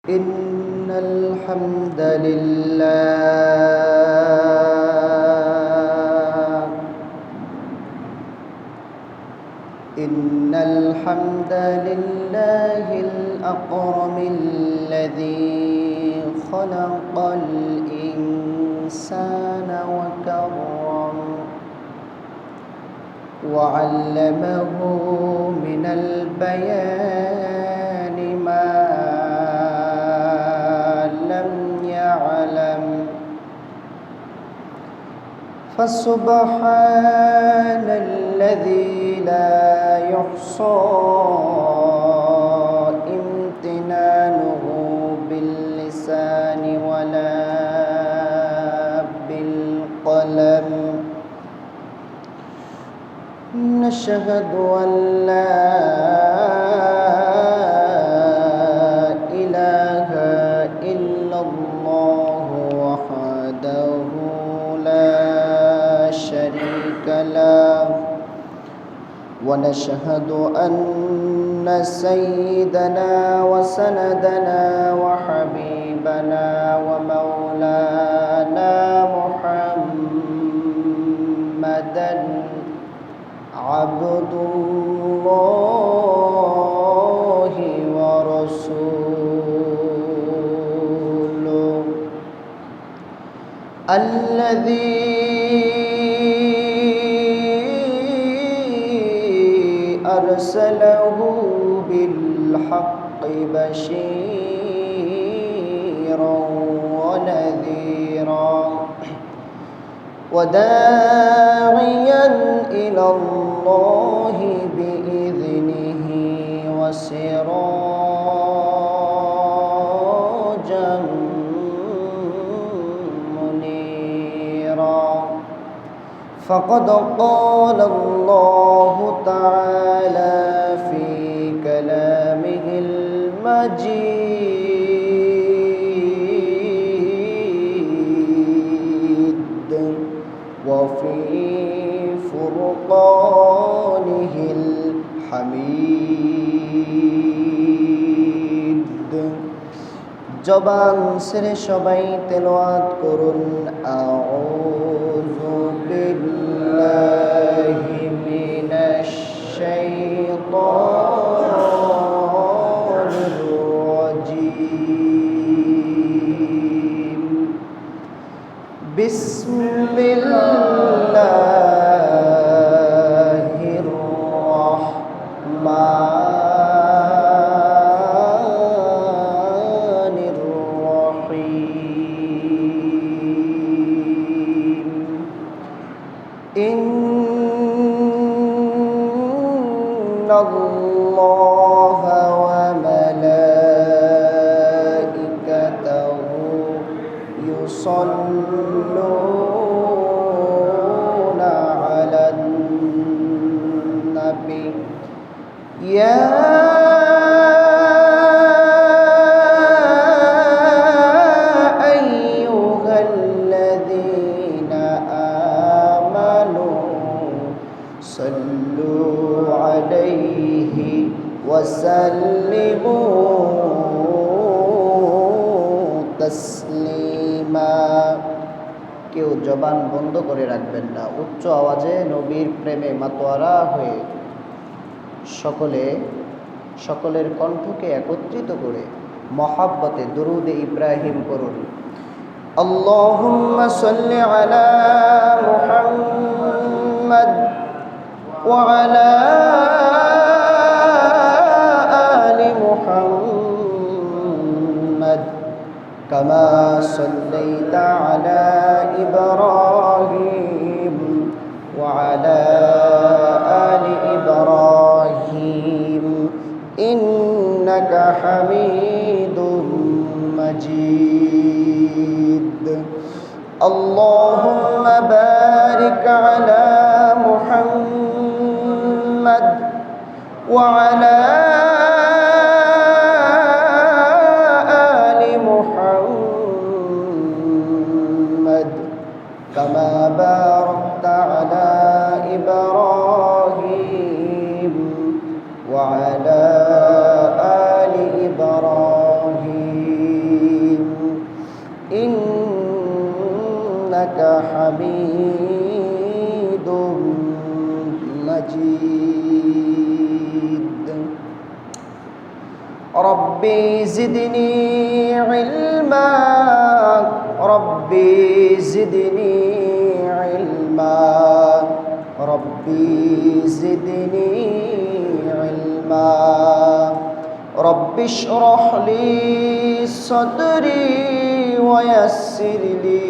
إن الحمد لله الأكرم الذي خلق الإنسان وكرم وعلمه من البيان ما لم يعلم فسبحان الذي لا يحصى امتنانه باللسان ولا بالقلم نشهد أن لا إله إلا الله وحده لا شريك له ونشهد أن سيدنا وسندنا وحبيبنا ومولانا محمدا عبد الله ورسوله الذي أرسله بالحق بشيرا ونذيرا وداعيا إلى الله بإذنه وسراجا منيرا فقد قال الله تعالى في كلامه المجيد وفي فرقانه الحميد জবান ছেড়ে সবাই তেলাওয়াত করুন আউযু বিল্লাহি মিনাশ শাইতানির রাজীম বিসমিল্লাহির রাহমানির রহিম ইন্নাল্লাহা ওয়া মালাইকাতাহু ইউসাল্লুনা আলান নাবী ইয়া আইয়ুহাল্লাযীনা আমানু সাল্লু আলাইহি ওয়া সাল্লিমু তাসলিমা কেউ জবান বন্ধ করে রাখবেন না উচ্চ আওয়াজে নবীর প্রেমে মাতোয়ারা হয়ে সকলের কণ্ঠকে একত্রিত করে মহাব্বতে দুরুদে ইব্রাহিম পড়ুন আল্লাহুম্মা সাল্লি আলা মুহাম্মাদ ওয়া আলা আলি মুহাম্মাদ কামা সাল্লাইতা আলা ইব্রাহিম ওয়া আলা আলি ইব্রাহিম ইন্নাকা হামিদুম মাজিদ আল্লাহুম্মা বারিক আলা মুহাম্মাদ ওয়া আলা আলি মুহাম্মাদ কামা বারাকতা আলা وعلى آل إبراهيم ইন্নাকা হামিদুম মাজিদ। রব্বি জিদনি ইলমা, রব্বি জিদনি ইলমা, রব্বি জিদনি ইলমা। রব্বি ইশরাহ লি সাদরি ওয়া ইয়াসসির লি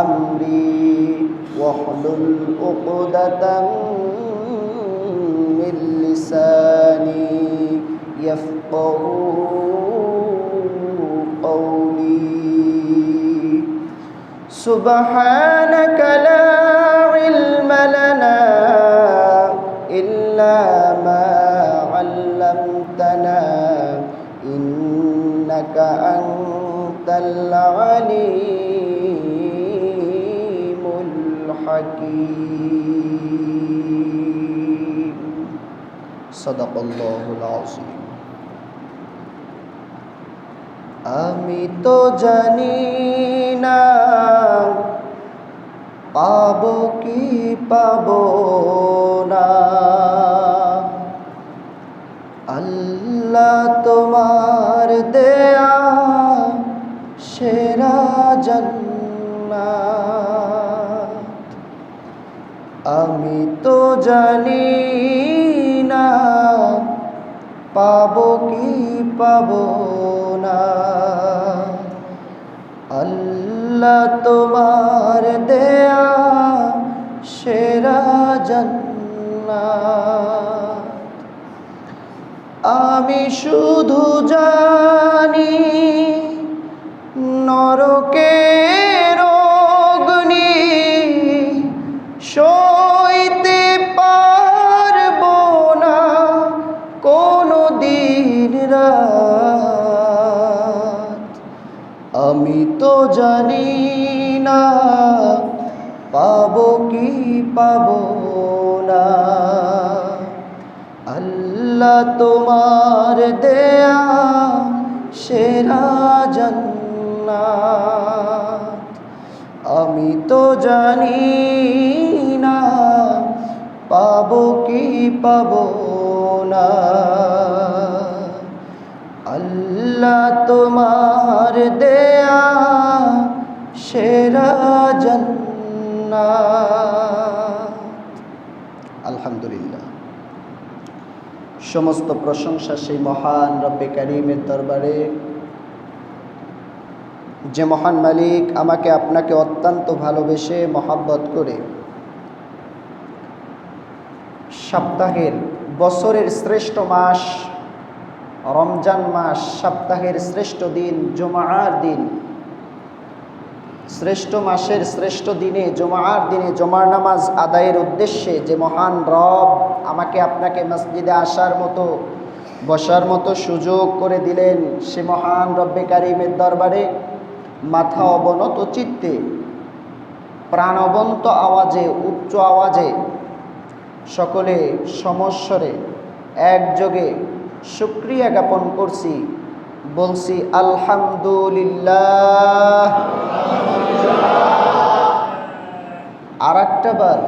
আমরি ওয়াহলুল উকদাতাম মিন লিসানি يفقهوا قولي سبحانك لا علم لنا إلا ما علمتنا إنك أنت العليم الحكيم صدق الله العظيم। আমি তো জানি না পাবো কি পাবো না, আল্লাহ তোমার দেয়া সেরা জান্নাত। আমি তো জানি না পাবো কি পাবো না, আল্লাহ তোমার দেয়া সেরা জান্নাত। আমি শুধু জানি নরকের অগ্নি সইতে পারবো না কোনো দিন রাত। আমি তো জানি না পাবো কি পাবো না, আল্লাহ তোমার দেয়া সেরা জান্নাত। আমি তো জানি না পাবো কি পাবো না, আল্লাহ তোমার দেয়া সেরা জান্নাত। আলহামদুলিল্লাহ, সমস্ত প্রশংসা সেই মহান রব্বে কারীমের দরবারে, যে মহান মালিক আমাকে আপনাকে অত্যন্ত ভালোবেসে মহাব্বত করে সপ্তাহের বছরের শ্রেষ্ঠ মাস রমজান মাস, সপ্তাহের শ্রেষ্ঠ দিন জুমার দিন, শ্রেষ্ঠ মাসের শ্রেষ্ঠ দিনে জুমার দিনে জুমার নামাজ আদায়ের উদ্দেশ্যে যে মহান রব আমাকে আপনাকে মসজিদে আসার মতো বসার মতো সুযোগ করে দিলেন, সে মহান রব্বে কারীমের দরবারে মাথা অবনত চিত্তে প্রাণবন্ত আওয়াজে উচ্চ আওয়াজে সকলে সমস্বরে একযোগে শুকরিয়া জ্ঞাপন করছি, বলছি আলহামদুলিল্লাহ। আর একটা বার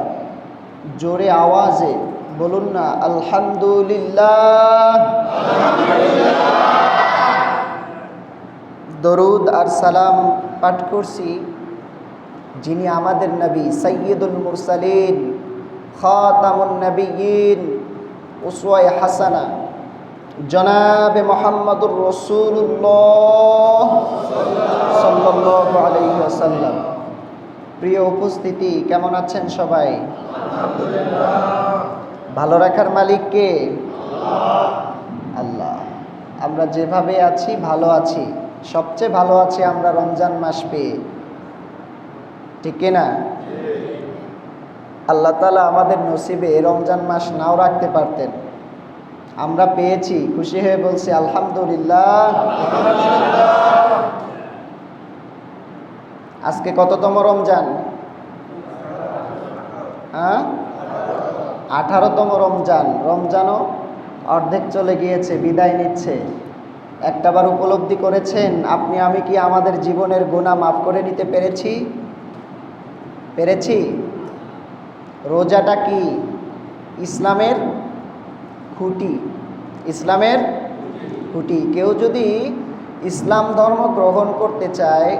জোরে আওয়াজে বলুন না আলহামদুলিল্লাহ। দরুদ আর সালাম পাঠ করছি যিনি আমাদের নবী সাইয়্যিদুল মুরসালিন খাতামুন নবিয়্যিন উসওয়ায়ে হাসানা জনাবে মুহাম্মদুর রাসূলুল্লাহ সাল্লাল্লাহু আলাইহি ওয়াসাল্লাম। প্রিয় উপস্থিতি, কেমন আছেন সবাই? ভালো রাখার মালিক কে? আল্লাহ। আমরা যেভাবে আছি ভালো আছি, সবচেয়ে ভালো আছি আমরা রমজান মাস পেয়ে, ঠিক কিনা? আল্লাহ তাআলা আমাদের নসিবে রমজান মাস নাও রাখতে পারতেন, আমরা পেয়েছি, খুশি হয়ে বলছি আলহামদুলিল্লাহ। আজকে কততম রমজান? 18তম রমজান। রমজানও অর্ধেক চলে গিয়েছে, বিদায় নিচ্ছে। একটাবার উপলব্ধি করেছেন আপনি আমি কি আমাদের জীবনের গুনাহ মাফ করে নিতে পেরেছি? পেরেছি? রোজাটা কি? ইসলামের খুঁটি, ইসলামের খুঁটি। কেউ যদি ইসলাম ধর্ম গ্রহণ করতে চায়,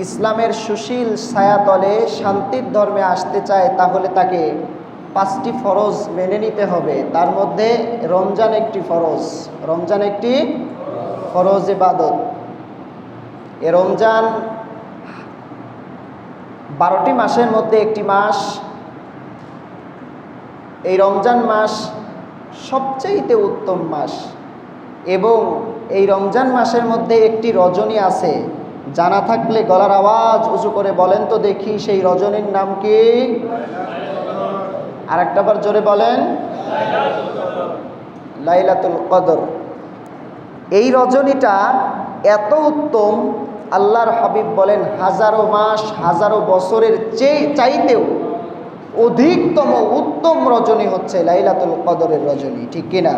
ইসলামের সুশীল ছায়াতলে শান্তির ধর্মে আসতে চায়, তাহলে তাকে 5টি ফরজ মেনে নিতে হবে। তার মধ্যে রমজান একটি ফরজ। রমজান একটি ফরজ ইবাদত। এ রমজান 12টি মাসের মধ্যে একটি মাস। এই রমজান মাস সবচেয়ে উত্তম মাস, এবং এই রমজান মাসের মধ্যে একটি রজনী আছে। জানা থাকলে গলার আওয়াজ উঁচু করে বলেন তো দেখি, সেই রজনীর নাম কি? আর একটাবার জোরে বলেন, লাইলাতুল কদর। এই রজনীটা এত উত্তম, আল্লাহর হাবিব বলেন হাজারো মাস হাজারো বছরের চাইতেও অধিকতম উত্তম রজনী হচ্ছে লাইলাতুল কদরের রজনী, ঠিক কিনা?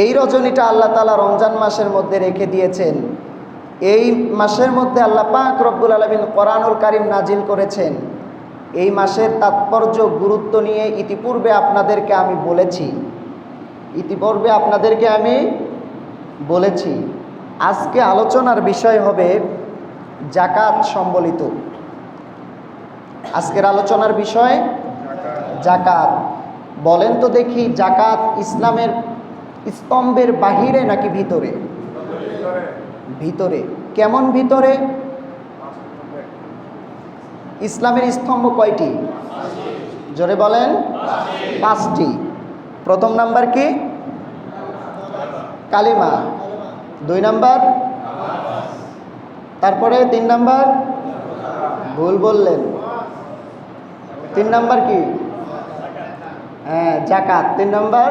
এই রজনীটা আল্লাহ তাআলা রমজান মাসের মধ্যে রেখে দিয়েছেন। এই মাসের মধ্যে আল্লাহ পাক রব্বুল আলামিন কোরআনুল কারীম নাজিল করেছেন। এই মাসের তাৎপর্য গুরুত্ব নিয়ে ইতিপূর্বে আপনাদেরকে আমি বলেছি। আজকে আলোচনার বিষয় হবে যাকাত সম্বলিত। আজকের আলোচনার বিষয় যাকাত। বলেন তো দেখি, যাকাত ইসলামের স্তম্ভের বাহিরে নাকি ভিতরে? ভিতরে। কেমন ভিতরে? ইসলামের স্তম্ভ কয়টি? জোরে বলেন। 5টি। প্রথম নাম্বার কি? কালিমা। 2 নাম্বার? তারপরে 3 নাম্বার? ভুল বললেন। 3 নাম্বার কি? হ্যাঁ, যাকাত। 3 নাম্বার?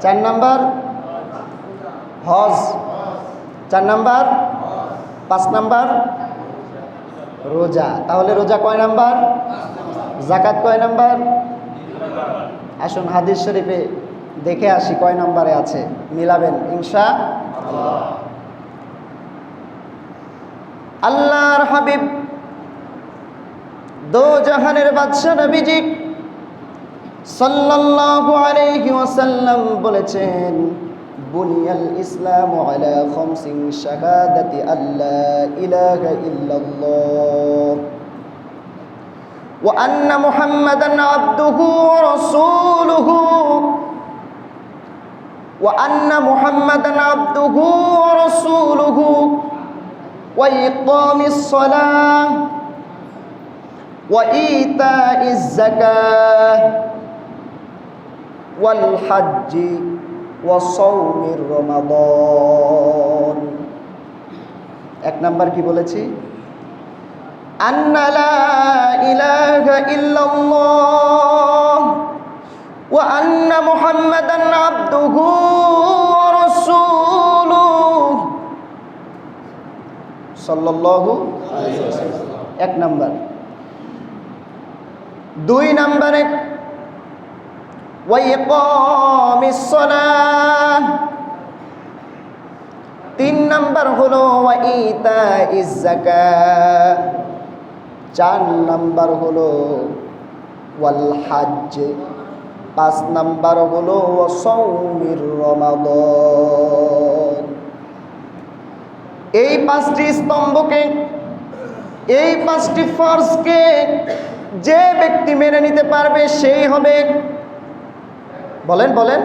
4 নাম্বার? হজ। 4 নাম্বার? 5 নাম্বার? রোজা। তাহলে রোজা কয় নাম্বার? যাকাত কয় নাম্বার? আসুন হাদিস শরীফে দেখে আসি কয় নাম্বারে আছে, মিলাবেন ইনশাআল্লাহ। আল্লাহর হাবিব দো জাহানের বাদশা নবীজি সাল্লাল্লাহু আলাইহি ওয়াসাল্লাম বলেছেন, বুনিয়াল ইসলামু আলা খামসিন শাহাদাতি আল্লা ইলাহা ইল্লাল্লাহ ওয়া আন্না মুহাম্মাদান আবদুহু ওয়া রাসূলুহু ওয়া ইকামিস সালাহ ওয়া ইতাইজ যাকাহ ওয়াল হজ্জি ওয়া সাওমির রমাদান। 1 নাম্বার কি বলেছি? আন্না লা ইলাহা ইল্লাল্লাহ ওয়া আন্না মুহাম্মাদান আবদুহু ওয়া রাসূলুহু সাল্লাল্লাহু আলাইহি ওয়াসাল্লাম। 1 নাম্বার। 2 নম্বরে ওয়া ইকামিস সালাহ। 3 নম্বর হলো ওয়া ইতাইজ যাকাত। 4 নম্বর হলো ওয়াল হজ্জ। 5 নম্বর হলো ওয়া সাওমির রমাদান। এই 5টি স্তম্ভকে, এই 5টি ফরজকে যে ব্যক্তি মেনে নিতে পারবে সেই হবে। বলেন বলেন,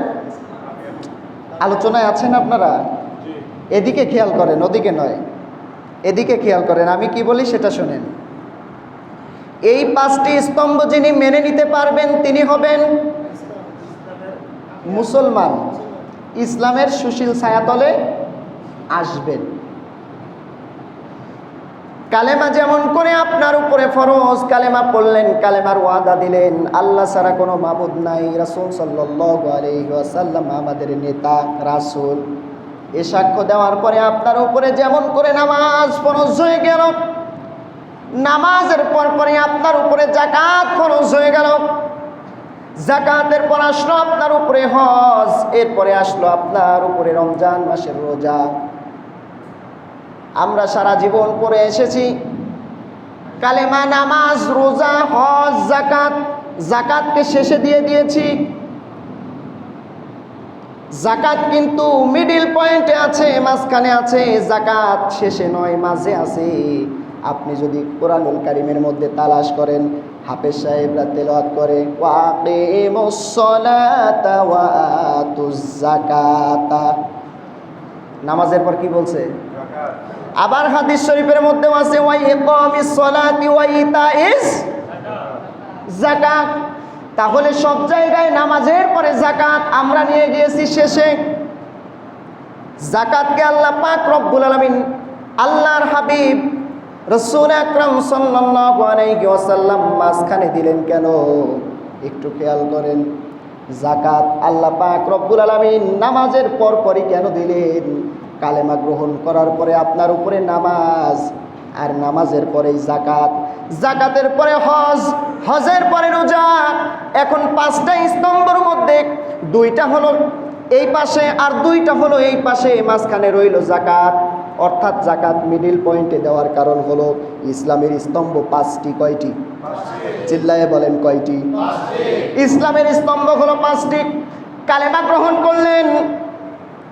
আলোচনায় আছেন আপনারা? এদিকে খেয়াল করেন, ওদিকে নয়, এদিকে খেয়াল করেন, আমি কি বলি সেটা শোনেন। এই 5টি স্তম্ভ যিনি মেনে নিতে পারবেন তিনি হবেন মুসলমান, ইসলামের সুশীল ছায়াতলে আসবেন। কালেমা যেমন করে আপনার উপরে ফরজ, কালেমা পড়লেন, কালেমার ওয়াদা দিলেন আল্লাহ ছাড়া কোনো মাবুদ নাই, রাসূল সাল্লাল্লাহু আলাইহি ওয়াসাল্লাম আমাদের নেতা রাসূল, এ সাক্ষ্য দেওয়ার পরে আপনার উপরে যেমন করে নামাজ ফরজ হয়ে গেল, নামাজের পরপরই আপনার উপরে যাকাত ফরজ হয়ে গেল, যাকাতের পর আসলো আপনার উপরে হজ, এরপরে আসলো আপনার উপরে রমজান মাসের রোজা। আমরা সারা জীবন পড়ে এসেছি কালেমা, নামাজ, রোজা, হজ, যাকাত। যাকাতকে শেষে দিয়ে দিয়েছি। যাকাত কিন্তু মিডিল পয়েন্টে আছে, মাঝখানে আছে। যাকাত শেষে নয়, মাঝে আছে। আপনি যদি কোরআনুল কারীমের মধ্যে তালাশ করেন, হাফেজ সাহেবরা তেলাওয়াত করে ওয়াকিমুস সালাতা ওয়া আতুজ যাকাতা। নামাজের পর কি বলছে? যাকাত। আবার হাদিস শরীফের মধ্যেও আছে ওয়া ইকামিস সালাতি ওয়া ইতাইজ যাকাত। তাহলে সব জায়গায় নামাজের পরে যাকাত, আমরা নিয়ে গিয়েছি শেষে। যাকাতকে আল্লাহ পাক রব্বুল আলামিন, আল্লাহর হাবিব রাসূল আকরাম সাল্লাল্লাহু আলাইহি ওয়াসাল্লাম মাঝখানে দিলেন কেন? একটু খেয়াল করেন। যাকাত আল্লাহ পাক রব্বুল আলামিন নামাজের পরপরই কেন দিলেন? কালেমা গ্রহণ করার পরে আপনার উপরে নামাজ, আর নামাজের পরেই যাকাত, যাকাতের পরে হজ, হজের পরে রোজা। এখন 5টা স্তম্ভের মধ্যে 2টা হলো এই পাশে আর 2টা হলো এই পাশে, মাঝখানে রইল যাকাত। অর্থাৎ যাকাত মিডিল পয়েন্টে দেওয়ার কারণ হলো ইসলামের স্তম্ভ 5টি। কয়টি? চিল্লায়ে বলেন কয়টি? ইসলামের স্তম্ভ হলো 5টি। কালেমা গ্রহণ করলেন,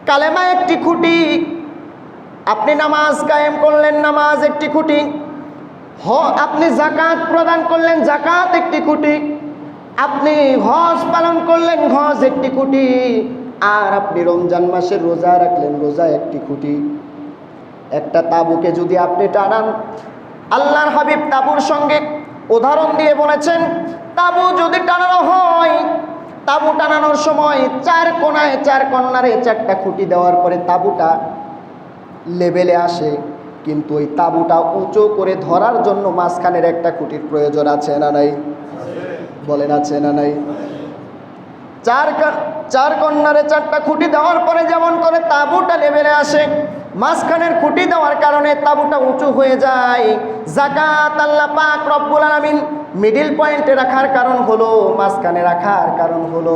কালেমা একটি খুঁটি। আপনি নামাজ কায়েম করলেন, নামাজ একটি খুঁটি। আপনি যাকাত প্রদান করলেন, যাকাত একটি খুঁটি। আপনি হজ পালন করলেন, হজ একটি খুঁটি। আর আপনি রমজান মাসের রোজা রাখলেন, রোজা একটি খুঁটি। একটা তাবুকে যদি আপনি টানান, আল্লাহর হাবিব তাবুর সঙ্গে উদাহরণ দিয়ে বলেছেন, তাবু যদি টানানো হয়, তাবু টানানোর সময় 4 কোণায় 4 কর্নারে 4টা খুঁটি দেওয়ার পরে তাবুটা লেভেলে আসে, কিন্তু ওই তাবুটা উঁচু করে ধরার জন্য মাঝখানের একটা খুঁটির প্রয়োজন আছে না নাই? বলেন আছে না নাই? 4 কর্নারে 4টা খুঁটি দেওয়ার পরে যেমন করে তাবুটা লেভেলে আসে, মাঝখানের খুঁটি দেওয়ার কারণে তাবুটা উঁচু হয়ে যায়। যাকাত আল্লাহ পাক রব্বুল আলামিন মিডিল পয়েন্টে রাখার কারণ হলো, মাঝখানে রাখার কারণ হলো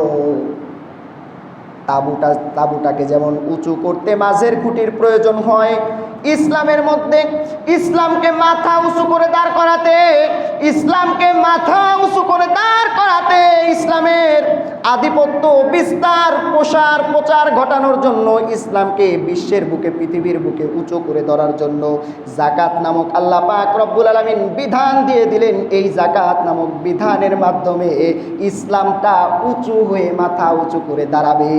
তাবুটাকে যেমন উঁচু করতে মাঝের খুঁটির প্রয়োজন হয়, ইসলামের মধ্যে ইসলামকে মাথা উঁচু করে দাঁড় করাতে, ইসলামকে মাথা উঁচু করে দাঁড় করাতে, ইসলামের আধিপত্য বিস্তার প্রচার ঘটানোর জন্য, ইসলামকে বিশ্বের বুকে, পৃথিবীর বুকে উঁচু করে ধরার জন্য যাকাত নামক আল্লাহ পাক রব্বুল আলামিন বিধান দিয়ে দিলেন। এই যাকাত নামক বিধানের মাধ্যমে ইসলামটা উঁচু হয়ে মাথা উঁচু করে দাঁড়াবে।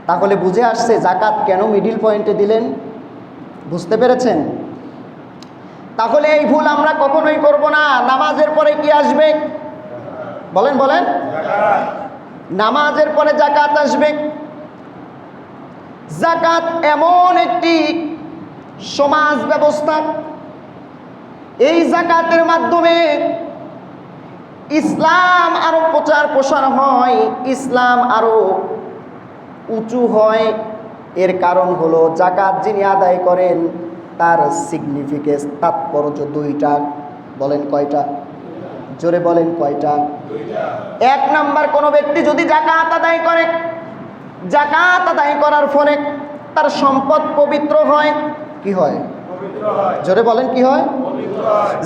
তাহলে বুঝে আসছে যাকাত কেন মিডিল পয়েন্টে দিলেন? বুঝতে পেরেছেন? তাহলে এই ভুল আমরা কখনোই করব না। নামাজের পরে কি আসবে? বলেন বলেন। নামাজের পরে যাকাত আসবে। যাকাত এমন একটি সমাজ ব্যবস্থা, এই যাকাতের মাধ্যমে ইসলাম আরো প্রচার হয়, ইসলাম আরো উঁচু হয়। এর কারণ হলো যাকাত যিনি আদায় করেন তার সিগনিফিকেন্স, তাৎপর্য 2টা। বলেন কয়টা? জোরে বলেন কয়টা? 1 নাম্বার, কোনো ব্যক্তি যদি যাকাত আদায় করে, যাকাত আদায় করার ফলে তার সম্পদ পবিত্র হয়। কি হয়? জোরে বলেন কি হয়?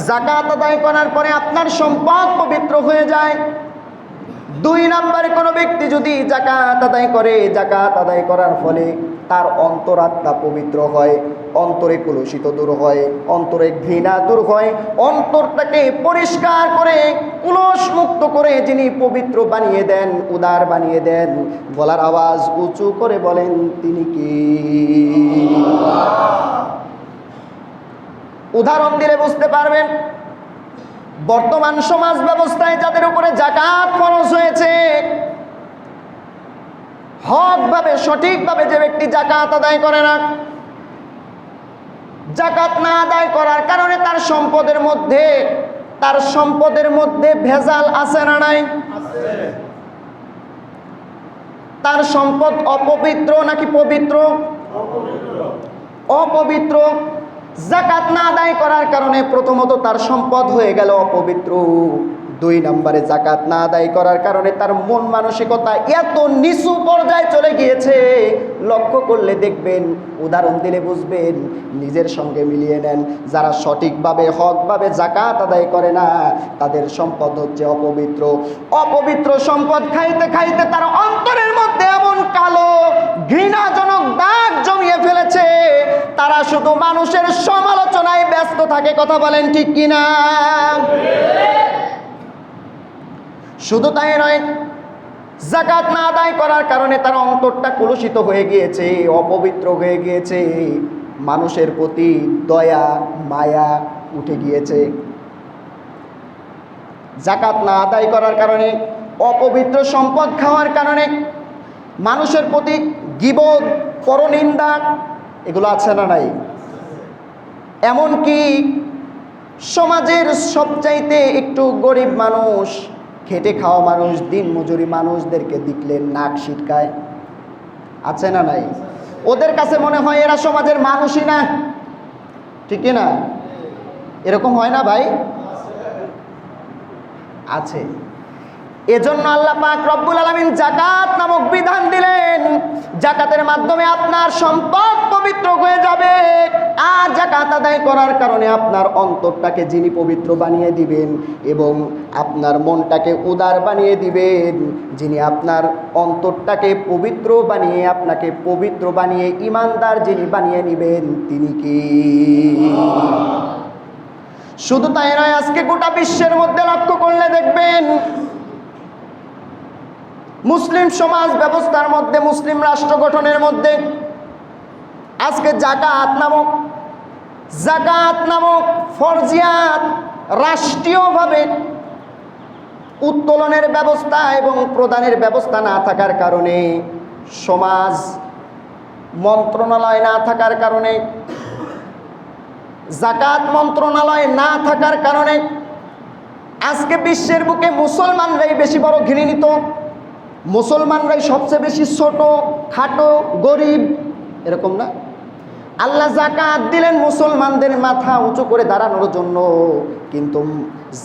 যাকাত আদায় করার পরে আপনার সম্পদ পবিত্র হয়ে যায়। 2 নম্বরে, কোনো ব্যক্তি যদি যাকাত আদায় করে, যাকাত আদায় করার ফলে তার অন্তরাত্মা পবিত্র হয়, অন্তরে কলুষিত দূর হয়, অন্তরে ঘৃণা দূর হয়, অন্তরটাকে পরিষ্কার করে কলুষ মুক্ত করে যিনি পবিত্র বানিয়ে দেন, উদার বানিয়ে দেন। গলার আওয়াজ উঁচু করে বলেন তিনি কি? উদাহরণ দিলে বুঝতে পারবেন। বর্তমান সমাজ ব্যবস্থায় যাদের উপরে যাকাত ফরজ হয়েছে, হকভাবে সঠিকভাবে যে ব্যক্তি যাকাত আদায় করে না, যাকাত না আদায় করার কারণে তার সম্পদের মধ্যে ভেজাল আছে না নাই? তার সম্পদ অপবিত্র নাকি পবিত্র? অপবিত্র। যাকাত না আদায় করার কারণে প্রথমত তার সম্পদ হয়ে গেল অপবিত্র, 2 নম্বরে জাকাত না আদায় করার কারণে তার মন মানসিকতা এত নিচু পর্যায়ে চলে গিয়েছে, লক্ষ্য করলে দেখবেন, উদাহরণ দিলে বুঝবেন, নিজের সঙ্গে মিলিয়ে নেন। যারা সঠিকভাবে হকভাবে জাকাত আদায় করে না, তাদের সম্পদ হচ্ছে অপবিত্র। অপবিত্র সম্পদ খাইতে খাইতে তার অন্তরের মধ্যে এমন কালো ঘৃণাজনক দাগ জমিয়ে ফেলেছে, তারা শুধু মানুষের সমালোচনায় ব্যস্ত থাকে। কথা বলেন ঠিক কিনা? শুধু তাই নয়, যাকাত না আদায় করার কারণে তার অন্তরটা কলুষিত হয়ে গিয়েছে, অপবিত্র হয়ে গিয়েছে, মানুষের প্রতি দয়া মায়া উঠে গিয়েছে। যাকাত না আদায় করার কারণে, অপবিত্র সম্পদ খাওয়ার কারণে মানুষের প্রতি গীবত, পরনিন্দা, এগুলো আছে না নাই? এমনকি সমাজের সবচাইতে একটু গরিব মানুষ, খেটে খাওয়া মানুষ, দিন মজুরি মানুষদেরকে দেখলে নাক ছিটকায়, আছে না নাই? ওদের কাছে মনে হয় এরা সমাজের মানুষই না, ঠিক না? এরকম হয় না ভাই? আছে। এজন্য আল্লাহ পাক রব্বুল আলামিন যাকাত নামক বিধান দিলেন। যাকাতের মাধ্যমে আপনার সম্পদ পবিত্র হয়ে যাবে, আর যাকাত আদায় করার কারণে আপনার অন্তরটাকে যিনি পবিত্র বানিয়ে দিবেন এবং আপনার মনটাকে উদার বানিয়ে দিবেন, যিনি আপনার অন্তরটাকে পবিত্র বানিয়ে আপনাকে পবিত্র বানিয়ে ঈমানদার যিনি বানিয়ে নেবেন, তিনি কি? শুধু তাই নয়, আজকে গোটা বিশ্বের মধ্যে লক্ষ্য করলে দেখবেন, মুসলিম সমাজ ব্যবস্থার মধ্যে, মুসলিম রাষ্ট্র গঠনের মধ্যে আজকে যাকাত নামক ফরজিয়াত রাষ্ট্রীয়ভাবে উত্তোলনের ব্যবস্থা এবং প্রদানের ব্যবস্থা না থাকার কারণে, সমাজ মন্ত্রণালয় না থাকার কারণে, যাকাত মন্ত্রণালয় না থাকার কারণে আজকে বিশ্বের বুকে মুসলমানরাই বেশি বড় ঘৃণিত, মুসলমানরাই সবচেয়ে বেশি ছোট খাটো গরিব, এরকম না? আল্লাহ যাকাত দিলেন মুসলমানদের মাথা উঁচু করে দাঁড়ানোর জন্য, কিন্তু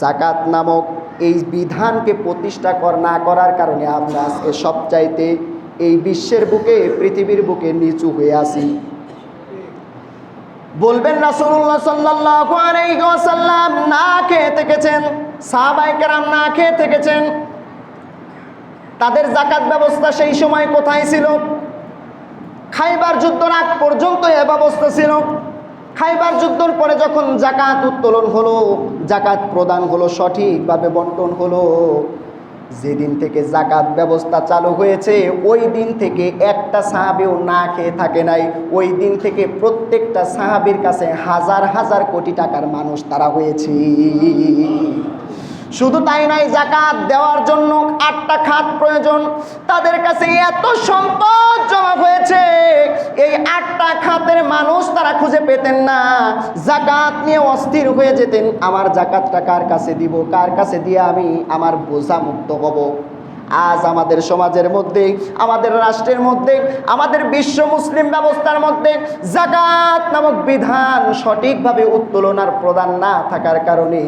যাকাত নামক এই বিধানকে প্রতিষ্ঠা না করার কারণে আমরা আজকে সবচাইতে এই বিশ্বের বুকে, পৃথিবীর বুকে নিচু হয়ে আছি। বলবেন রাসূলুল্লাহ সাল্লাল্লাহু আলাইহি ওয়াসাল্লাম না খেয়ে থেকেছেন, সাহাবায়ে কেরাম না খেয়ে থেকেছেন, তাদের যাকাত ব্যবস্থা সেই সময় কোথায় ছিল? খাইবার যুদ্ধের আগ পর্যন্ত এ ব্যবস্থা ছিল। খাইবার যুদ্ধের পরে যখন যাকাত উত্তোলন হলো, যাকাত প্রদান হলো, সঠিকভাবে বন্টন হলো, যেদিন থেকে যাকাত ব্যবস্থা চালু হয়েছে ওই দিন থেকে একটা সাহাবীও না খেয়ে থাকে নাই। ওই দিন থেকে প্রত্যেকটা সাহাবীর কাছে হাজার হাজার কোটি টাকার মানুষ তারা হয়েছে। শুধু তাই নয়, যাকাত দেওয়ার জন্য 8টা খাত প্রয়োজন, তাদের কাছে এত সম্পদ জমা হয়েছে, এই 8টা খাতের মানুষ তারা খুঁজে পেতেন না। যাকাত নিয়ে অস্থির হয়ে যেতেন, আমার যাকাতটা কার কাছে দিব, কার কাছে দিয়ে আমি আমার বোঝা মুক্ত হব। আজ আমাদের সমাজের মধ্যে, আমাদের রাষ্ট্রের মধ্যে, আমাদের বিশ্ব মুসলিম ব্যবস্থার মধ্যে যাকাত নামক বিধান সঠিকভাবে উত্তোলন আর প্রদান না থাকার কারণে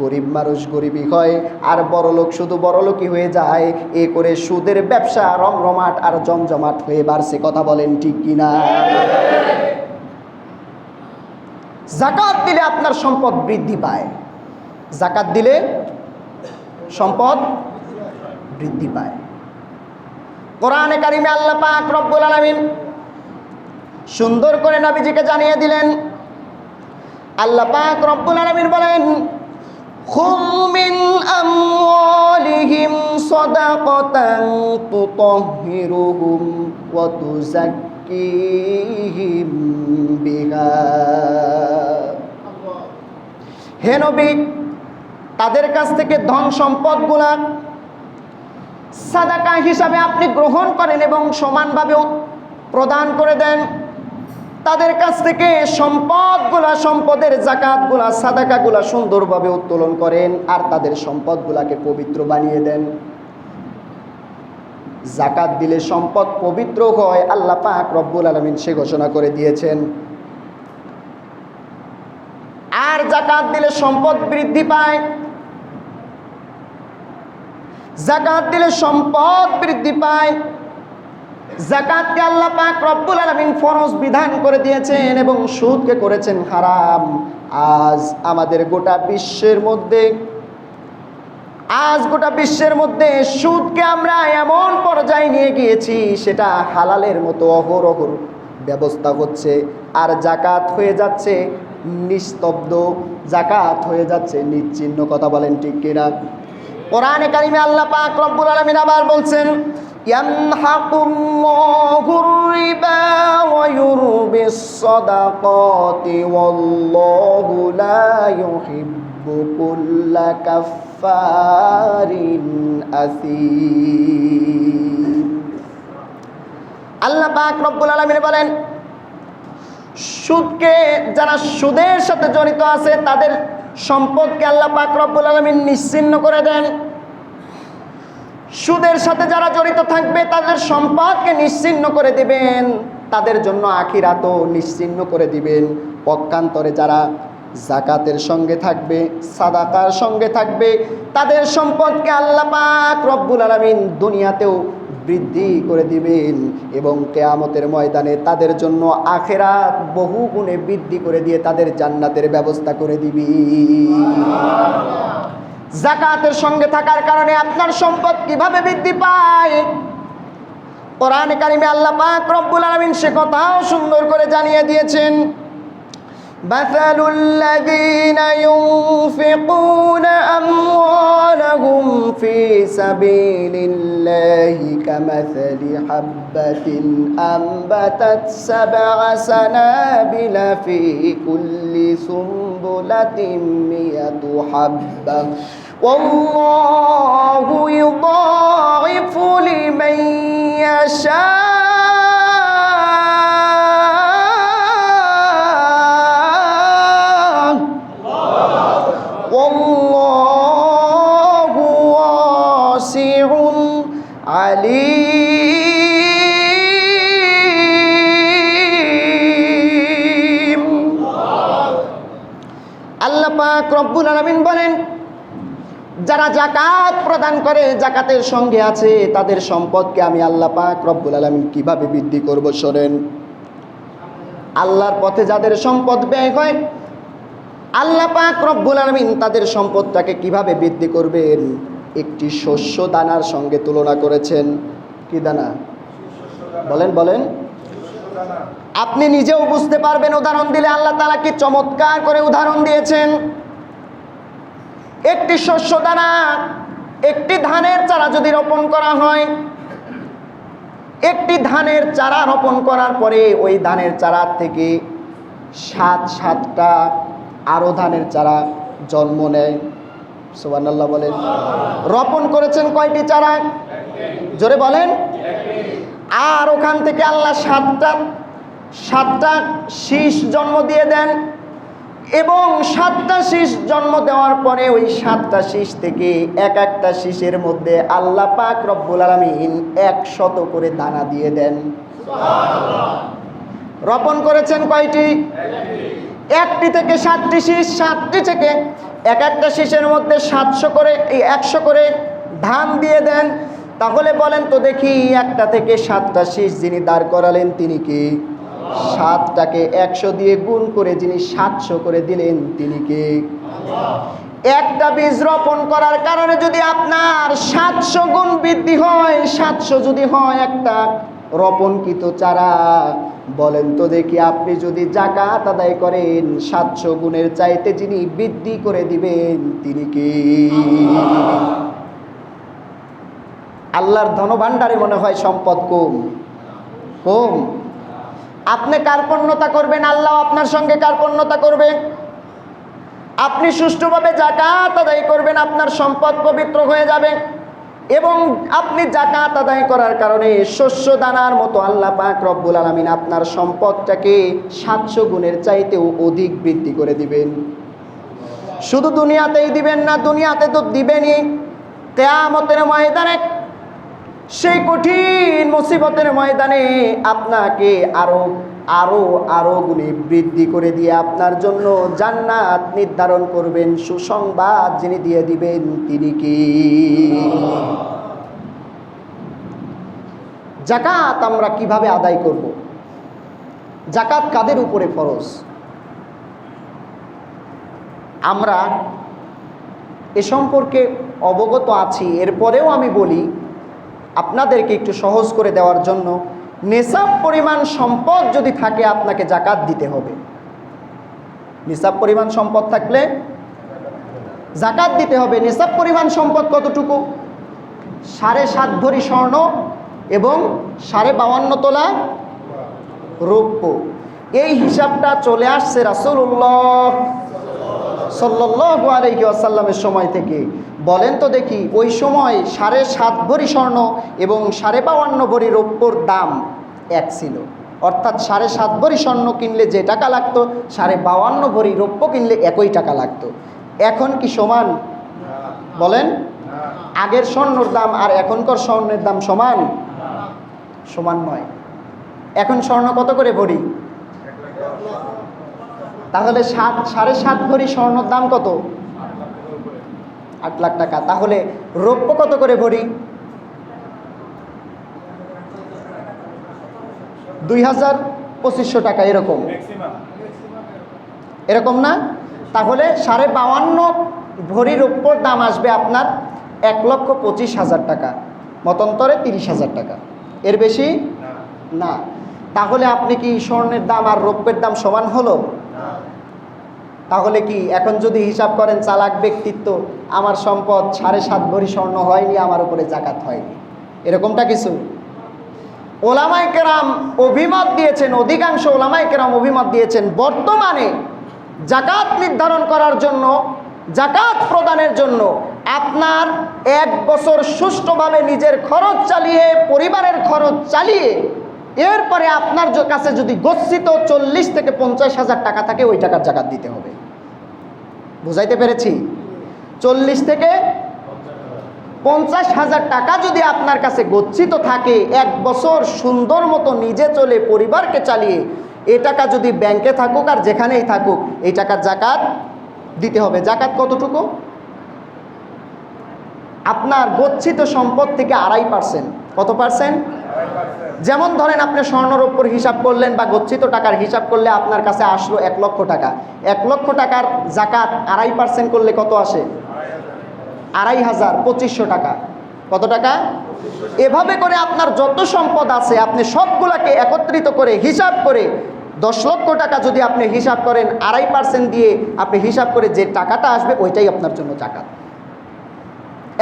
গরিব মানুষ গরিবই হয়, আর বড়লোক শুধু বড়লোকই হয়ে যায়। এ করে সুদের ব্যবসা রমরমাট আর জমজমাট হয়ে বাড়ছে। কথা বলেন ঠিক কিনা? যাকাত দিলে আপনার সম্পদ বৃদ্ধি পায়, যাকাত দিলে সম্পদ বৃদ্ধি পায়। কোরআনে কারিমে আল্লাহ পাক রব্বুল আলামিন সুন্দর করে নবীজিকে জানিয়ে দিলেন। আল্লাহ পাক রব্বুল আলামিন বলেন, খুয মিন আমওয়ালিহিম সাদাকাতান তুতাহহিরুহুম ওয়া তুযাক্কিহিম বিহা। হে নবী, তাদের কাছ থেকে ধন সম্পদগুলা সাদাকা হিসাবে আপনি গ্রহণ করেন এবং সমানভাবে প্রদান করে দেন। তাদের কাছ থেকে সম্পদগুলা, সম্পদের যাকাতগুলা, সাদাকাগুলা সুন্দরভাবে উত্তোলন করেন আর তাদের সম্পদগুলাকে পবিত্র বানিয়ে দেন। যাকাত দিলে সম্পদ পবিত্র হয়, আল্লাহ পাক রব্বুল আলামিন সে ঘোষণা করে দিয়েছেন। আর যাকাত দিলে সম্পদ বৃদ্ধি পায়। যাকাত দিলে সম্পদ বৃদ্ধি পায়। যাকাতকে আল্লাহ পাক রব্বুল আলামিন ফরজ বিধান করে দিয়েছেন এবং সুদকে করেছেন হারাম। আজ আমাদের গোটা বিশ্বের মধ্যে সুদকে আমরা এমন পর্যায়ে নিয়ে গিয়েছি, সেটা হালালের মতো অহরহ ব্যবস্থা হচ্ছে। আর যাকাত হয়ে যাচ্ছে নিস্তব্ধ, যাকাত হয়ে যাচ্ছে নিশ্চিহ্ন। কথা বলেন ঠিক কিনা? কোরআনে কারিমে আল্লাহ পাক রব্বুল আলামিন আবার বলছেন, ইয়ামহাকুল্লাহুর রিবা ওয়া ইউরবিস সাদাকাতি ওয়াল্লাহু লা ইউহিব্বু কুল্লা কাফফারিন আসীম। আল্লাহ পাক রব্বুল আলামিন বলেন, সুদকে যারা সুদের সাথে জড়িত আছে তাদের সম্পদকে আল্লাহ পাক রব্বুল আলামিন নিশ্চিহ্ন করে দেন। সুদের সাথে যারা জড়িত থাকবে তাদের সম্পদকে নিশ্চিহ্ন করে দিবেন, তাদের জন্য আখিরাতও নিশ্চিহ্ন করে দিবেন। পক্ষান্তরে যারা যাকাতের সঙ্গে থাকবে, সাদাকার সঙ্গে থাকবে, তাদের সম্পদকে আল্লাহ পাক রব্বুল আলামিন দুনিয়াতেও বৃদ্ধি করে দিবেন এবং কিয়ামতের ময়দানে তাদের জন্য আখিরাত বহু গুণে বৃদ্ধি করে দিয়ে তাদের জান্নাতের ব্যবস্থা করে দিবি। যাকাতের সঙ্গে থাকার কারণে আপনার সম্পদ কিভাবে বৃদ্ধি পায়? কোরআনে কারিমে আল্লাহ পাক রব্বুল আলামিন সে কথাও সুন্দর করে জানিয়ে দিয়েছেন। মাসালুল লাযীনা ইউনফিকুনা আমওয়ালাহুম ফি সাবিলিল্লাহি কামাসালি হাববাতিন আমবাতাত সাবআ সানাবিলা ফি কুল্লি সুম্বুলাতিন মিয়াতু হাব্বা ওয়াল্লাহু ইউদাইফু লিমান ইয়াশা ওয়াল্লাহু ওয়াসিউন আলীম। আল্লাহ পাক রব্বুল আলামিন বলেন, যারা যাকাত প্রদান করে, যাকাতের সঙ্গে আছে, তাদের সম্পদকে আমি আল্লাহ পাক রব্বুল আলামিন কিভাবে বৃদ্ধি করব শোনেন। আল্লাহর পথে যাদের সম্পদ ব্যয় হয়, আল্লাহ পাক রব্বুল আলামিন তাদের সম্পদটাকে কিভাবে বৃদ্ধি করবেন? একটি শস্য দানার সঙ্গে তুলনা করেছেন। কি দানা? বলেন। আপনি নিজেও বুঝতে পারবেন উদাহরণ দিলে। আল্লাহ তাআলা কি চমৎকার করে উদাহরণ দিয়েছেন। একটি শস্য দানা, একটি ধানের চারা যদি রোপণ করা হয়, একটি ধানের চারা রোপণ করার পরে ওই ধানের চারা থেকে সাতটা আরো ধানের চারা জন্ম নেয়। সুবহানাল্লাহ বলেন। রোপণ করেছেন কয়টি চারা? জোরে বলেন। আর ওখান থেকে আল্লাহ সাতটা শীষ জন্ম দিয়ে দেন এবং 7টা শীষ জন্ম দেওয়ার পরে ওই 7টা শীষ থেকে এক একটা শীষের মধ্যে আল্লাহ পাক রব্বুল আলামিন 100 করে দানা দিয়ে দেন। রোপণ করেছেন কয়টি? একটি থেকে 7টি শীষ, 7টি থেকে এক একটা শীষের মধ্যে 700 করে, এই 100 করে ধান দিয়ে দেন। তাহলে বলেন তো দেখি, একটা থেকে 7টা শীষ যিনি দাঁড় করালেন তিনি কি? 7টাকে 100 দিয়ে গুণ করে যিনি 700 করে দিলেন তিনি কে? একটা বীজ রোপণ করার কারণে যদি আপনার 700 গুণ বৃদ্ধি হয়, 700 যদি হয় একটা রোপণকৃত চারা, বলেন তো দেখি আপনি যদি যাকাত আদায় করেন 700 গুণের চাইতে যিনি বৃদ্ধি করে দিবেন তিনি কে? আল্লাহর ধনভাণ্ডারে মনে হয় সম্পদ কম। আপনি কার্পণ্যতা করবেন, আল্লাহ আপনার সঙ্গে কার্পণ্যতা করবে। আপনি সুষ্ঠুভাবে যাকাত আদায় করবেন, আপনার সম্পদ পবিত্র হয়ে যাবে এবং আপনি যাকাত আদায় করার কারণে শস্য দানার মতো আল্লাহ পাক রব্বুল আলামিন আপনার সম্পদটাকে 700 গুণের চাইতেও অধিক বৃদ্ধি করে দিবেন। শুধু দুনিয়াতেই দিবেন না, দুনিয়াতে তো দিবেনই, কিয়ামতের ময়দানে, সেই কঠিন মুসিবতের ময়দানে আপনাকে আরো আরো আরো গুণে বৃদ্ধি করে দিয়ে আপনার জন্য জান্নাত নির্ধারণ করবেন। সুসংবাদ যিনি দিয়ে দিবেন তিনি কি? যাকাত আমরা কিভাবে আদায় করব? যাকাত কাদের উপরে ফরজ? আমরা এ সম্পর্কে অবগত আছি, এরপরেও আমি বলি আপনাদেরকে একটু সহজ করে দেওয়ার জন্য। নিসাব পরিমাণ সম্পদ যদি থাকে আপনাকে যাকাত দিতে হবে। নিসাব পরিমাণ সম্পদ থাকলে যাকাত দিতে হবে। নিসাব পরিমাণ সম্পদ কতটুকু? 7.5 ভরি স্বর্ণ এবং 52.5 তোলা রৌপ্য। এই হিসাবটা চলে আসছে রাসূলুল্লাহ সাল্লাল্লাহু আলাইহি ওয়াসাল্লামের সময় থেকে। বলেন তো দেখি, ওই সময় 7.5 ভরি স্বর্ণ এবং 52.5 ভরি রৌপ্যর দাম এক ছিল। অর্থাৎ 7.5 ভরি স্বর্ণ কিনলে যে টাকা লাগতো, 52.5 ভরি রৌপ্য কিনলে একই টাকা লাগতো। এখন কি সমান? বলেন, আগের স্বর্ণের দাম আর এখনকার স্বর্ণের দাম সমান? সমান নয়। এখন স্বর্ণ কত করে ভরি? তাহলে 7.5 ভরি স্বর্ণের দাম কত? 8 লাখ টাকা। তাহলে রৌপ্য কত করে ভরি? 2,2500 টাকা, এরকম এরকম না? তাহলে 52.5 ভরি রৌপ্যর দাম আসবে আপনার 1,25,000 টাকা, মতান্তরে 30,000 টাকা। এর বেশি না। তাহলে আপনি কি স্বর্ণের দাম আর রৌপ্যের দাম সমান হলো? তাহলে কি এখন যদি হিসাব করেন চালাক ব্যক্তিত্ব, আমার সম্পদ 7.5 ভরি স্বর্ণ হয়নি, আমার উপরে যাকাত হয়নি, এরকমটা কিছু? ওলামায়ে কেরাম অভিমত দিয়েছেন, অধিকাংশ ওলামায়ে কেরাম অভিমত দিয়েছেন বর্তমানে যাকাত নির্ধারণ করার জন্য, যাকাত প্রদানের জন্য আপনার 1 বছর সুষ্ঠুভাবে নিজের খরচ চালিয়ে, পরিবারের খরচ চালিয়ে, এরপরে আপনার কাছে যদি গচ্ছিত 40 থেকে 50,000 টাকা থাকে, ওই টাকার যাকাত দিতে হবে। বুঝাইতে পেরেছি? 40 থেকে 50,000 টাকা যদি আপনার কাছে গচ্ছিত থাকে, 1 বছর সুন্দর মতো নিজে চলে পরিবারকে চালিয়ে, এই টাকা যদি ব্যাংকে থাকুক আর যেখানেই থাকুক, এই টাকার যাকাত দিতে হবে। যাকাত কতটুকু? আপনার গচ্ছিত সম্পদ থেকে 2.5%। কত পার্সেন্ট? যেমন ধরেন আপনি স্বর্ণরৌপ্যর হিসাব করলেন বা গচ্ছিত টাকার হিসাব করলে আপনার কাছে আসলো 1 লক্ষ টাকা। 1 লক্ষ টাকার যাকাত 2.5% করলে কত আসে? 2,500, 2500 টাকা। কত টাকা? এভাবে করে আপনার যত সম্পদ আছে আপনি সবগুলাকে একত্রিত করে হিসাব করে 10 লক্ষ টাকা যদি আপনি হিসাব করেন, 2.5% দিয়ে আপনি হিসাব করে যে টাকাটা আসবে ওইটাই আপনার জন্য যাকাত।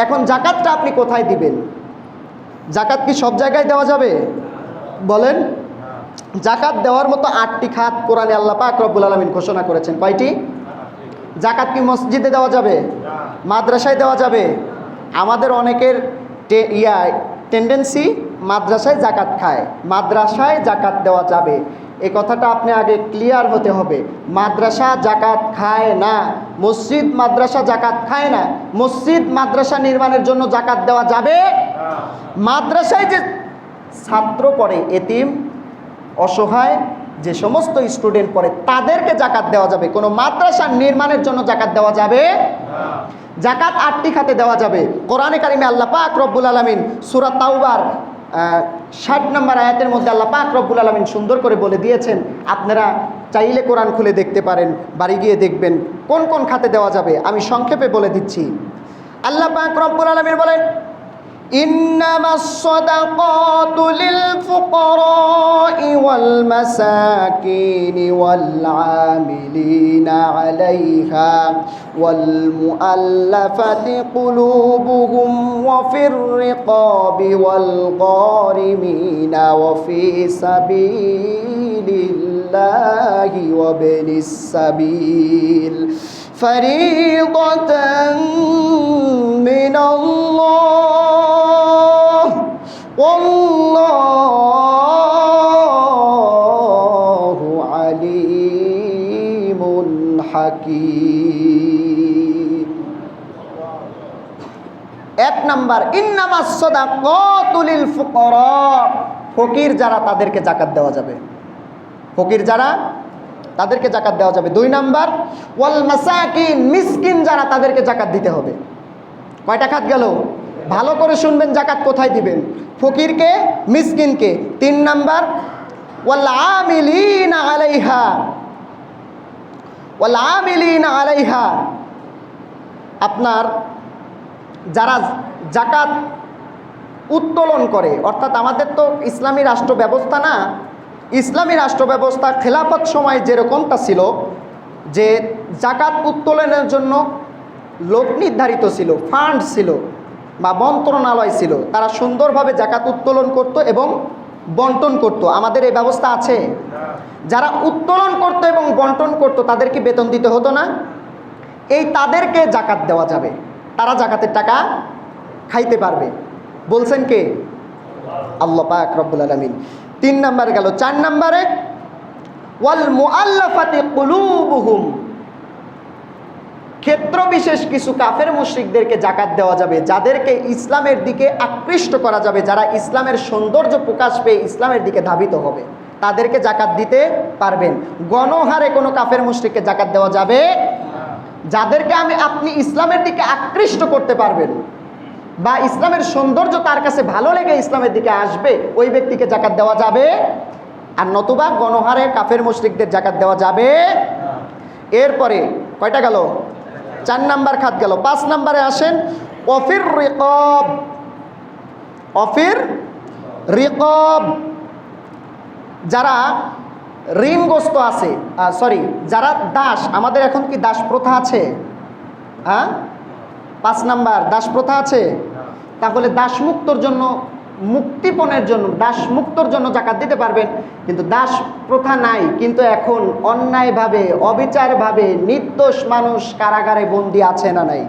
এখন যাকাতটা আপনি কোথায় দিবেন? যাকাত কি সব জায়গায় দেওয়া যাবে? বলেন। যাকাত দেওয়ার মতো 8টি খাত কোরআনে আল্লাহ পাক রব্বুল আলামিন ঘোষণা করেছেন। কয়টি? যাকাত কি মসজিদে দেওয়া যাবে? মাদ্রাসায় দেওয়া যাবে? আমাদের অনেকের টেন্ডেন্সি মাদ্রাসায় যাকাত খায়। মাদ্রাসায় যাকাত দেওয়া যাবে, এই কথাটা আপনি আগে ক্লিয়ার হতে হবে। মাদ্রাসা যাকাত খায় না, মসজিদ মাদ্রাসা যাকাত খায় না। মসজিদ মাদ্রাসা নির্মাণের জন্য যাকাত দেওয়া যাবে। মাদ্রাসায় যে ছাত্র পড়ে, এতিম, অসহায় যে সমস্ত স্টুডেন্ট পড়ে, তাদেরকে যাকাত দেওয়া যাবে। কোনো মাদ্রাসা নির্মাণের জন্য যাকাত দেওয়া যাবে না। যাকাত 8টি খাতে দেওয়া যাবে। কোরআনে কারিমে আল্লাহ পাক রব্বুল আলামিন সূরা তাওবার 60 নম্বর আয়াতের মধ্যে আল্লাহ পাক রব্বুল আলামিন সুন্দর করে বলে দিয়েছেন। আপনারা চাইলে কোরআন খুলে দেখতে পারেন, বাড়ি গিয়ে দেখবেন কোন কোন খাতে দেওয়া যাবে। আমি সংক্ষেপে বলে দিচ্ছি। আল্লাহ পাক রব্বুল আলামিন বলেন, ইন্নামাস সাদাকাতু লিল ফুকারা'i ওয়াল মাসাকিনি ওয়াল আমিলিনা আলাইহা ওয়াল মুআল্লাফাতি কুলুবুহুম ওয়া ফির রিকাবি ওয়াল গারিমিনা ওয়া ফি সাবিলিল্লাহি ওয়া বিনিস সাবিল ফারিদাতান মিনাল্লাহ ওয়াল্লাহু আলিমুন হাকীম। 1 নাম্বার, ইন্নামাস সাদাকাতু লিল ফুকারা, ফকির যারা তাদেরকে যাকাত দেওয়া যাবে। ফকির যারা তাদেরকে জাকাত দেওয়া যাবে। 2 নাম্বার ওয়াল মাসাকিন, মিসকিন যারা তাদেরকে জাকাত দিতে হবে। কয়টা খাত গেল? ভালো করে শুনবেন, জাকাত কোথায় দিবেন? ফকিরকে, মিসকিনকে। 3 নাম্বার ওয়াল আমিলিনা আলাইহা, ওয়াল আমিলিনা আলাইহা, আপনার যারা জাকাত উত্তোলন করে, অর্থাৎ আমাদের তো ইসলামী রাষ্ট্র ব্যবস্থা না, ইসলামী রাষ্ট্র ব্যবস্থা খেলাফত সময় যেরকমটা ছিল যে জাকাত উত্তোলনের জন্য লোক নির্ধারিত ছিল, ফান্ড ছিল বা মন্ত্রণালয় ছিল, তারা সুন্দরভাবে জাকাত উত্তোলন করত এবং বন্টন করত। আমাদের এই ব্যবস্থা আছে? যারা উত্তোলন করত এবং বন্টন করত তাদেরকে বেতন দিতে হতো না? এই তাদেরকে জাকাত দেওয়া যাবে, তারা জাকাতের টাকা খাইতে পারবে। বলছেন কে? আল্লাহ পাক রব্বুল আলামিন। 3 নাম্বার গেল। 4 নাম্বারে ওয়াল মুআল্লাফাতি কুলুবুহুম, ক্ষেত্র বিশেষ কিছু কাফের মুশরিকদেরকে জাকাত দেওয়া যাবে, যাদেরকে ইসলামের দিকে আকৃষ্ট করা যাবে, যারা ইসলামের সৌন্দর্য প্রকাশ পেয়ে ইসলামের দিকে ধাবিত হবে, তাদেরকে জাকাত দিতে পারবেন। গণহারে কোনো কাফের মুশরিককে জাকাত দেওয়া যাবে? যাদেরকে আপনি ইসলামের দিকে আকৃষ্ট করতে পারবেন বা ইসলামের সৌন্দর্য তার কাছে ভালো লেগে ইসলামের দিকে আসবে, ওই ব্যক্তিকে জাকাত দেওয়া যাবে। আর নতুবা গণহারে কাফের মুশরিকদের জাকাত দেওয়া যাবে। এরপরে কয়টা গেল? 4 নাম্বার খাত গেল। 5 নাম্বারে আসেন অফির রিকাব, অফির রিকাব, যারা ঋণগ্রস্ত আছে, যারা দাস। আমাদের এখন কি দাস প্রথা আছে? হ্যাঁ, 5 নাম্বার দাস প্রথা আছে। তাহলে দাসমুক্তর জন্য, মুক্তিপণের জন্য, দাসমুক্তর জন্য জাকাত দিতে পারবেন। কিন্তু দাস প্রথা নাই, কিন্তু এখন অন্যায়ভাবে, অবিচারভাবে নির্দোষ মানুষ কারাগারে বন্দী আছে না নাই?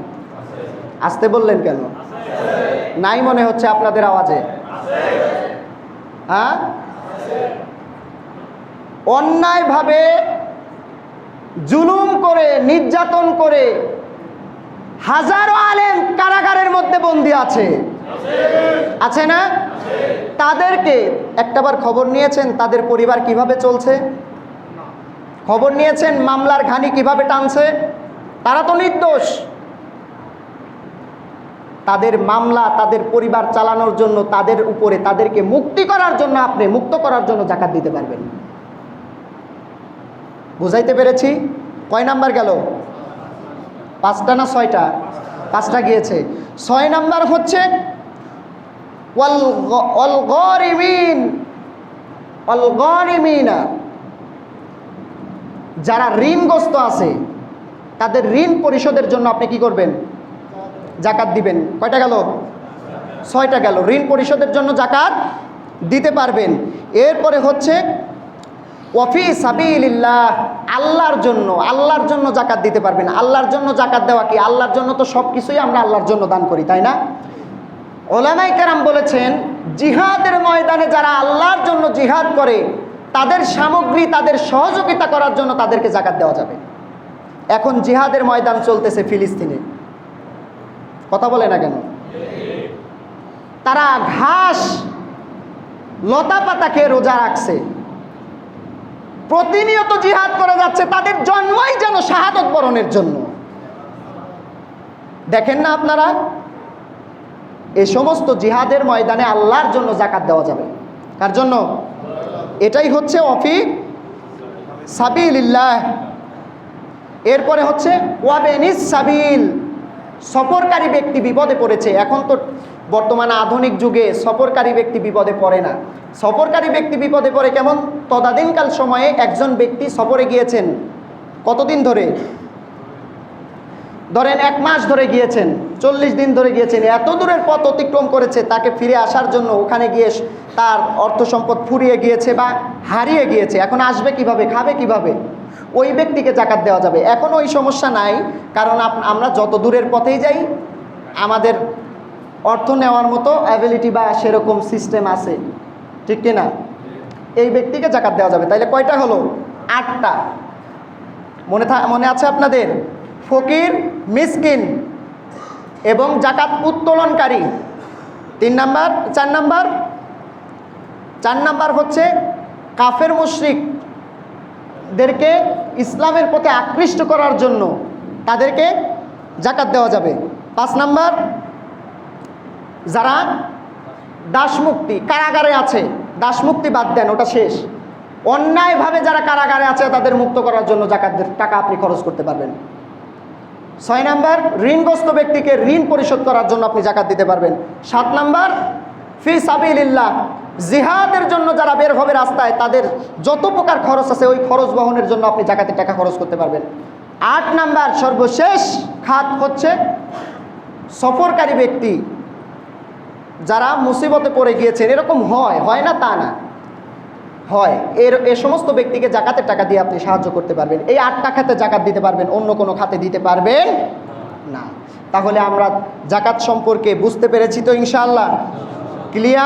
আসতে বললেন কেন? নাই মনে হচ্ছে আপনাদের আওয়াজে। হ্যাঁ, অন্যায়ভাবে জুলুম করে, নির্যাতন করে হাজারো আলেম কারাগারের মধ্যে বন্দী আছে, আছে না? তাদেরকে একটাবার খবর নিয়েছেন তাদের পরিবার কিভাবে চলছে? খবর নিয়েছেন মামলার ঘানি কিভাবে টানছে? তারা তো নির্দোষ। তাদের মামলা, তাদের পরিবার চালানোর জন্য, তাদের উপরে, তাদেরকে মুক্তি করার জন্য, আপনি মুক্ত করার জন্য জাকাত দিতে পারবেন। বুঝাইতে পেরেছি? কয় নাম্বার গেল? 5টা না 6টা? 5টা গিয়েছে। 6 নাম্বার হচ্ছে ওয়াল গারিমিন, ওয়াল গারিমিনা, যারা ঋণগ্রস্ত আছে তাদের ঋণ পরিশোধের জন্য আপনি কি করবেন? জাকাত দিবেন। কয়টা গেল? 6টা গেল। ঋণ পরিশোধের জন্য জাকাত দিতে পারবেন। এরপরে হচ্ছে ওয়াফি সাবিলিল্লাহ, আল্লাহর জন্য, আল্লাহর জন্য জাকাত দিতে পারবেন। আল্লাহর জন্য জাকাত দেওয়া কি? আল্লাহর জন্য তো সব কিছুই আমরা আল্লাহর জন্য দান করি, তাই না? উলামায়ে কেরাম বলেছেন জিহাদের ময়দানে যারা আল্লাহর জন্য জিহাদ করে তাদের সামগ্রী, তাদের সহযোগিতা করার জন্য তাদেরকে জাকাত দেওয়া যাবে। এখন জিহাদের ময়দান চলতেছে ফিলিস্তিনে, কথা বলে না কেন? তারা ঘাস লতা পাতা খেয়ে রোজা রাখছে, প্রতিনিয়ত জিহাদ করে যাচ্ছে, তাদের জন্মই যেন শাহাদত বরণের জন্য। দেখেন না আপনারা, এই সমস্ত জিহাদের ময়দানে আল্লাহর জন্য জাকাত দেওয়া যাবে। কার জন্য? এটাই হচ্ছে ওয়াফি সাবিলিল্লাহ। এরপরে হচ্ছে ওয়াবেনিস সাবিল, সফরকারী ব্যক্তি বিপদে পড়েছে। এখন তো বর্তমানে আধুনিক যুগে সফরকারী ব্যক্তি বিপদে পড়ে না। সফরকারী ব্যক্তি বিপদে পড়ে কেমন? তদানীন্তন সময়ে একজন ব্যক্তি সফরে গিয়েছেন, কতদিন ধরে? ধরেন 1 মাস ধরে গিয়েছেন, 40 দিন ধরে গিয়েছেন, এত দূরের পথ অতিক্রম করেছে, তাকে ফিরে আসার জন্য ওখানে গিয়ে তার অর্থ সম্পদ ফুরিয়ে গিয়েছে বা হারিয়ে গিয়েছে। এখন আসবে কিভাবে, খাবে কিভাবে? ওই ব্যক্তিকে জাকাত দেওয়া যাবে। এখন ওই সমস্যা নাই, কারণ আমরা যত দূরের পথেই যাই আমাদের অর্থ নেওয়ার মতো অ্যাবিলিটি বা সেরকম সিস্টেম আছে, ঠিক কিনা? এই ব্যক্তিকে জাকাত দেওয়া যাবে। তাইলে কয়টা হলো? 8টা। মনে আছে আপনাদের? ফকির, মিসকিন এবং জাকাত উত্তোলনকারী 3 নাম্বার। 4 নাম্বার হচ্ছে কাফের মুশরিক মানুষদেরকে ইসলামের পথে আকৃষ্ট করার জন্য তাদেরকে জাকাত দেওয়া যাবে। 5 নাম্বার, যারা দাসমুক্তি কারাগারে আছে, দাসমুক্তি বাদ দেন, ওটা শেষ। অন্যায়ভাবে যারা কারাগারে আছে তাদের মুক্ত করার জন্য জাকাতের টাকা আপনি খরচ করতে পারবেন। 6 নাম্বার, ঋণগ্রস্ত ব্যক্তিকে ঋণ পরিশোধ করার জন্য আপনি জাকাত দিতে পারবেন। 7 নাম্বার, ফি সাবিলিল্লাহ, জিহাদের জন্য যারা বের হবে রাস্তায় তাদের যত প্রকার খরচ আছে ওই খরচ বহনের জন্য আপনি জাকাতের টাকা খরচ করতে পারবেন। 8 নাম্বার, সর্বশেষ খাত হচ্ছে সফরকারী ব্যক্তি যারা মুসিবতে পড়ে গিয়েছেন, এরকম হয় না তা না, হয়, এ সমস্ত ব্যক্তিকে জাকাতের টাকা দিয়ে আপনি সাহায্য করতে পারবেন। এই 8টা খাতে জাকাত দিতে পারবেন, অন্য কোনো খাতে দিতে পারবেন না। তাহলে আমরা জাকাত সম্পর্কে বুঝতে পেরেছি তো ইনশাআল্লাহ? ক্লিয়ার?